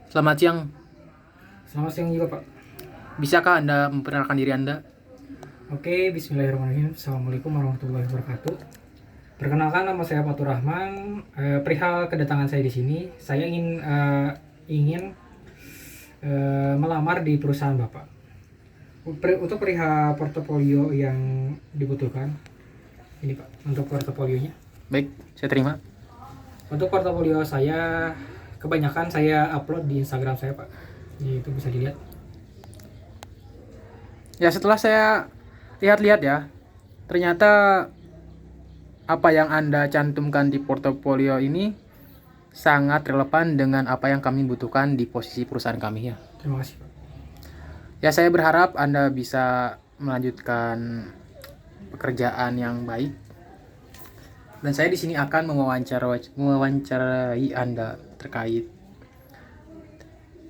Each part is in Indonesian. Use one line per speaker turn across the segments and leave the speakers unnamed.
Selamat siang.
Selamat siang juga Pak.
Bisakah Anda memperkenalkan diri Anda?
Oke, Bismillahirrahmanirrahim. Assalamualaikum warahmatullahi wabarakatuh. Perkenalkan, nama saya Fatur Rahman. Perihal kedatangan saya di sini, saya ingin melamar di perusahaan Bapak. Untuk perihal portofolio yang dibutuhkan, ini Pak, untuk portofolionya.
Baik, saya terima.
Untuk portofolio saya, kebanyakan saya upload di Instagram saya Pak. Itu bisa dilihat.
Ya, setelah saya lihat-lihat ya, ternyata apa yang Anda cantumkan di portofolio ini sangat relevan dengan apa yang kami butuhkan di posisi perusahaan kami ya.
Terima kasih Pak.
Ya, saya berharap Anda bisa melanjutkan pekerjaan yang baik. Dan saya di sini akan mewawancarai Anda terkait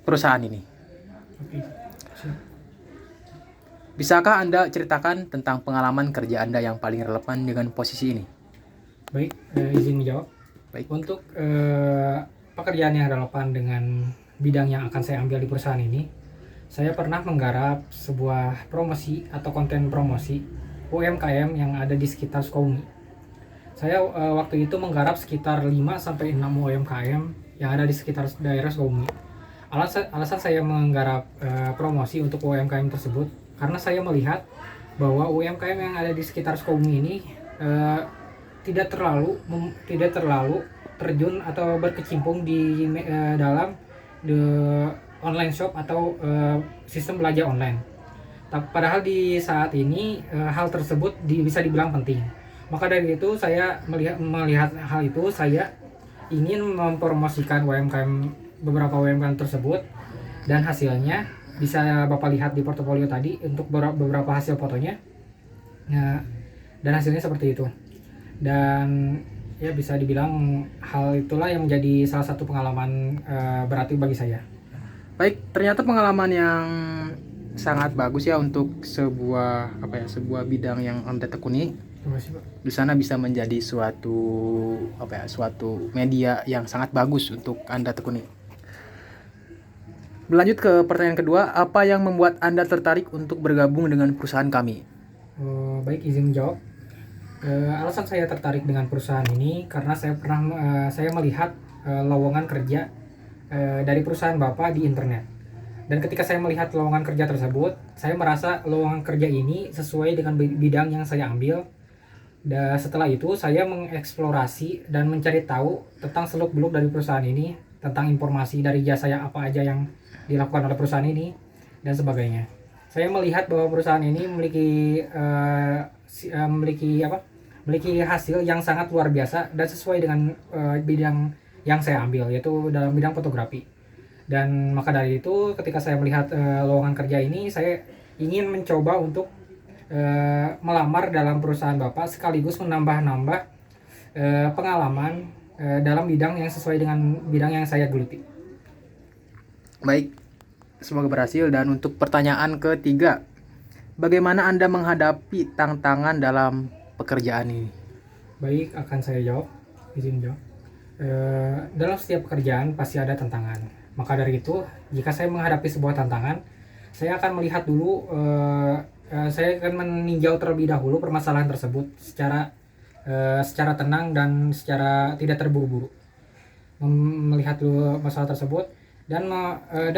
perusahaan ini.
Oke, siap.
Bisakah Anda ceritakan tentang pengalaman kerja Anda yang paling relevan dengan posisi ini?
Baik, izin menjawab.
Baik.
Untuk pekerjaan yang relevan dengan bidang yang akan saya ambil di perusahaan ini, saya pernah menggarap sebuah promosi atau konten promosi UMKM yang ada di sekitar Sukabumi. Saya waktu itu menggarap sekitar 5-6 UMKM yang ada di sekitar daerah Sukabumi. Alasan saya menggarap promosi untuk UMKM tersebut karena saya melihat bahwa UMKM yang ada di sekitar Sukabumi ini eh, tidak terlalu terjun atau berkecimpung di dalam the online shop atau sistem belanja online. Padahal di saat ini hal tersebut bisa dibilang penting. Maka dari itu saya melihat hal itu, saya ingin mempromosikan beberapa UMKM tersebut, dan hasilnya bisa Bapak lihat di portofolio tadi untuk beberapa hasil fotonya. Nah, dan hasilnya seperti itu. Dan ya bisa dibilang hal itulah yang menjadi salah satu pengalaman berarti bagi saya.
Baik, ternyata pengalaman yang sangat bagus ya untuk sebuah bidang yang Anda tekuni.
Terima kasih Pak.
Di sana bisa menjadi suatu media yang sangat bagus untuk Anda tekuni. Berlanjut ke pertanyaan kedua, apa yang membuat Anda tertarik untuk bergabung dengan perusahaan kami?
Baik, izin menjawab. Alasan saya tertarik dengan perusahaan ini karena saya melihat lowongan kerja dari perusahaan Bapak di internet. Dan ketika saya melihat lowongan kerja tersebut, saya merasa lowongan kerja ini sesuai dengan bidang yang saya ambil. Dan setelah itu saya mengeksplorasi dan mencari tahu tentang seluk-beluk dari perusahaan ini, tentang informasi dari jasa yang apa aja yang dilakukan oleh perusahaan ini dan sebagainya. Saya melihat bahwa perusahaan ini memiliki hasil yang sangat luar biasa dan sesuai dengan bidang yang saya ambil, yaitu dalam bidang fotografi. Dan maka dari itu ketika saya melihat lowongan kerja ini, saya ingin mencoba untuk melamar dalam perusahaan Bapak, sekaligus menambah-nambah pengalaman dalam bidang yang sesuai dengan bidang yang saya geluti.
Baik, semoga berhasil. Dan untuk pertanyaan ketiga, bagaimana Anda menghadapi tantangan dalam pekerjaan ini?
Baik, akan saya jawab. Izin jawab. Dalam setiap pekerjaan pasti ada tantangan. Maka dari itu, jika saya menghadapi sebuah tantangan, saya akan melihat dulu, saya akan meninjau terlebih dahulu permasalahan tersebut secara tenang dan secara tidak terburu-buru. Melihat dulu masalah tersebut dan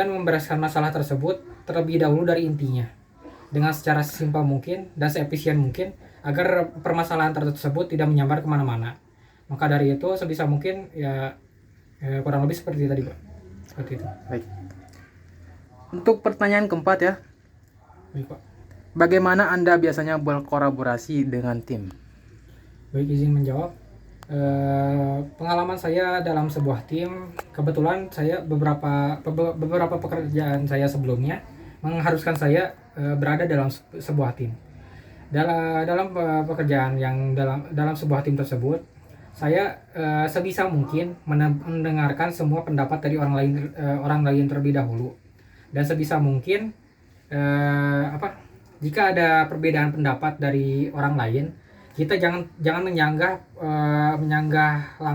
membereskan masalah tersebut terlebih dahulu dari intinya, dengan secara simpel mungkin dan seefisien mungkin, agar permasalahan tersebut tidak menyambar kemana-mana. Maka dari itu sebisa mungkin ya kurang lebih seperti tadi Pak. Seperti itu.
Baik. Untuk pertanyaan keempat ya,
Baik Pak.
bagaimana Anda biasanya berkolaborasi dengan tim?
Baik, izin menjawab. Pengalaman saya dalam sebuah tim, kebetulan saya beberapa pekerjaan saya sebelumnya mengharuskan saya berada dalam sebuah tim. Dalam pekerjaan yang dalam sebuah tim tersebut, saya sebisa mungkin mendengarkan semua pendapat dari orang lain terlebih dahulu, dan sebisa mungkin jika ada perbedaan pendapat dari orang lain, kita jangan menyanggah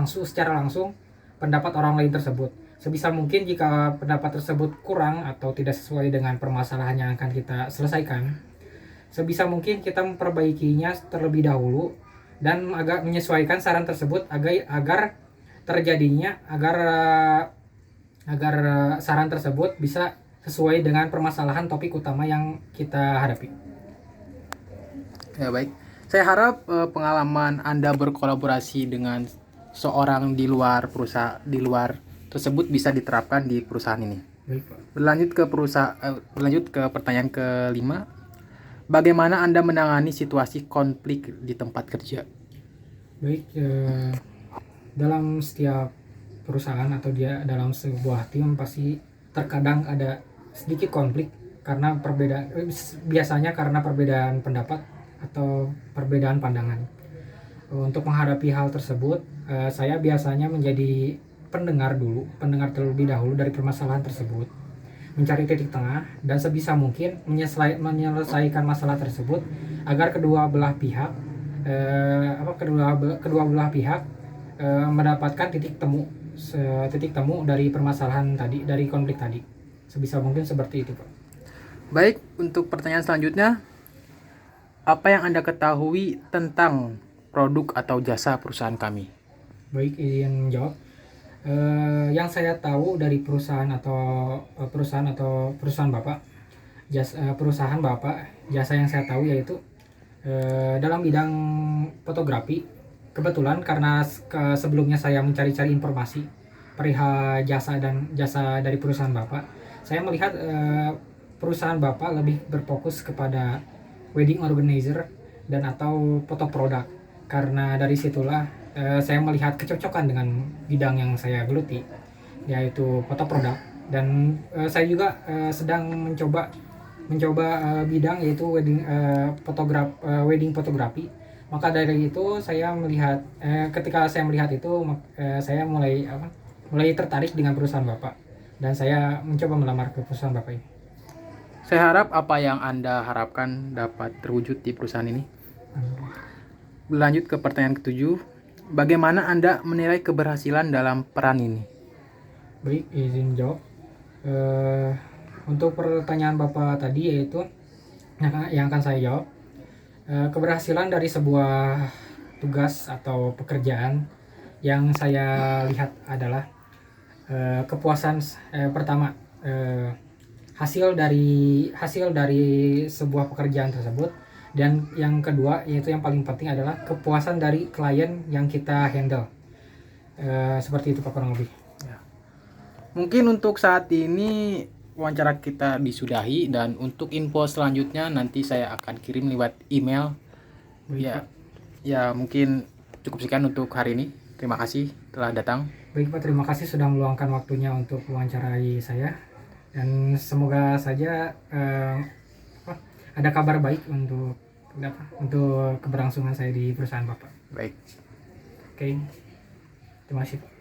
secara langsung pendapat orang lain tersebut. Sebisa mungkin jika pendapat tersebut kurang atau tidak sesuai dengan permasalahan yang akan kita selesaikan, sebisa mungkin kita memperbaikinya terlebih dahulu dan agak menyesuaikan saran tersebut agar terjadinya agar saran tersebut bisa sesuai dengan permasalahan topik utama yang kita hadapi.
Ya baik. Saya harap pengalaman Anda berkolaborasi dengan seorang di luar tersebut bisa diterapkan di perusahaan ini.
Baik, Pak.
Berlanjut ke pertanyaan kelima. Bagaimana Anda menangani situasi konflik di tempat kerja?
Baik, dalam setiap perusahaan atau dalam sebuah tim pasti terkadang ada sedikit konflik karena biasanya karena perbedaan pendapat atau perbedaan pandangan. Untuk menghadapi hal tersebut, saya biasanya menjadi pendengar terlebih dahulu dari permasalahan tersebut, mencari titik tengah dan sebisa mungkin menyelesaikan masalah tersebut agar kedua belah pihak mendapatkan titik temu dari permasalahan tadi, dari konflik tadi. Sebisa mungkin seperti itu, Pak.
Baik, untuk pertanyaan selanjutnya, apa yang Anda ketahui tentang produk atau jasa perusahaan kami?
Baik, izin jawab. Yang saya tahu dari perusahaan Bapak, jasa yang saya tahu yaitu dalam bidang fotografi. Kebetulan karena sebelumnya saya mencari-cari informasi perihal jasa dari perusahaan Bapak, saya melihat perusahaan Bapak lebih berfokus kepada wedding organizer dan atau foto produk. Karena dari situlah saya melihat kecocokan dengan bidang yang saya geluti, yaitu foto produk. Dan saya juga sedang mencoba bidang yaitu wedding fotografi. Maka dari itu saya melihat ketika saya melihat itu saya mulai tertarik dengan perusahaan Bapak dan saya mencoba melamar ke perusahaan Bapak ini.
Saya harap apa yang Anda harapkan dapat terwujud di perusahaan ini. Berlanjut ke pertanyaan ketujuh, bagaimana Anda menilai keberhasilan dalam peran ini?
Baik, izin jawab. Untuk pertanyaan Bapak tadi yaitu yang akan saya jawab, keberhasilan dari sebuah tugas atau pekerjaan yang saya lihat adalah kepuasan pertama, hasil dari sebuah pekerjaan tersebut, dan yang kedua yaitu yang paling penting adalah kepuasan dari klien yang kita handle. Seperti itu Pak, kurang lebih.
Mungkin untuk saat ini wawancara kita disudahi, dan untuk info selanjutnya nanti saya akan kirim lewat email.
Baik,
Ya mungkin cukup sekian untuk hari ini. Terima kasih telah datang.
Baik Pak, terima kasih sudah meluangkan waktunya untuk mewawancarai saya, dan semoga saja ada kabar baik untuk keberlangsungan saya di perusahaan Bapak.
Baik.
Oke, terima kasih Pak.